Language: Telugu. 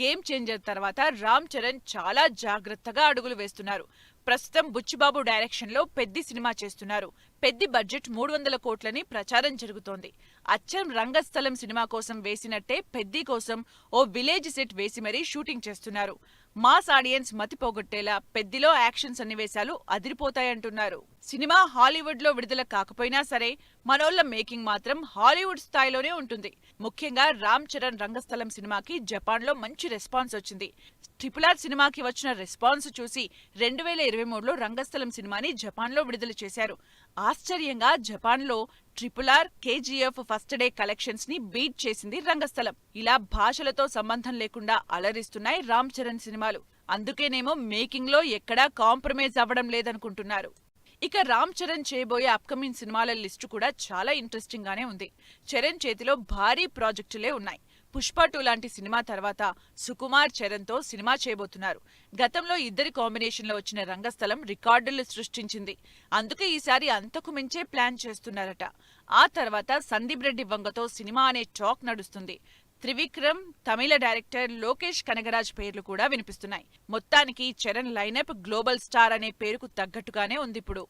గేమ్ చేంజర్ తర్వాత రామ్ చరణ్ చాలా జాగ్రత్తగా అడుగులు వేస్తున్నారు. ప్రస్తుతం బుచ్చిబాబు డైరెక్షన్లో పెద్ది సినిమా చేస్తున్నారు. పెద్ది బడ్జెట్ 300 కోట్లని ప్రచారం జరుగుతోంది. అచ్చం రంగస్థలం సినిమా కోసం వేసినట్టే పెద్ది కోసం ఓ విలేజ్ సెట్ వేసి మరీ షూటింగ్ చేస్తున్నారు. మాస్ ఆడియన్స్ మతి పోగొట్టేలా పెద్దిలో యాక్షన్ సన్నివేశాలు అదిరిపోతాయంటున్నారు. సినిమా హాలీవుడ్ లో విడుదల కాకపోయినా సరే మనోళ్ల మేకింగ్ మాత్రం హాలీవుడ్ స్థాయిలోనే ఉంటుంది. ముఖ్యంగా రామ్ చరణ్ రంగస్థలం సినిమాకి జపాన్ లో మంచి రెస్పాన్స్ వచ్చింది. RRR సినిమాకి వచ్చిన రెస్పాన్స్ చూసి 2023లో రంగస్థలం సినిమాని జపాన్ లో విడుదల చేశారు. ఆశ్చర్యంగా జపాన్ లో RRR, KGF first day collections ని బీట్ చేసింది రంగస్థలం. ఇలా భాషలతో సంబంధం లేకుండా అలరిస్తున్నాయి రామ్ చరణ్ సినిమాలు. అందుకేనేమో మేకింగ్ లో ఎక్కడా కాంప్రమైజ్ అవ్వడం లేదనుకుంటున్నారు. ఇక రామ్ చరణ్ చేయబోయే అప్కమింగ్ సినిమాల లిస్టు కూడా చాలా ఇంట్రెస్టింగ్ గానే ఉంది. చరణ్ చేతిలో భారీ ప్రాజెక్టులే ఉన్నాయి. పుష్ప 2 లాంటి సినిమా తర్వాత సుకుమార్ చరణ్ తో సినిమా చేయబోతున్నారు. గతంలో ఇద్దరి కాంబినేషన్లో వచ్చిన రంగస్థలం రికార్డులు సృష్టించింది. అందుకే ఈసారి అంతకు మించే ప్లాన్ చేస్తున్నారట. ఆ తర్వాత సందీప్ రెడ్డి వంగతో సినిమా అనే టాక్ నడుస్తుంది. త్రివిక్రమ్, తమిళ డైరెక్టర్ లోకేష్ కనగరాజ్ పేర్లు కూడా వినిపిస్తున్నాయి. మొత్తానికి చరణ్ లైనప్ గ్లోబల్ స్టార్ అనే పేరుకు తగ్గట్టుగానే ఉందిప్పుడు.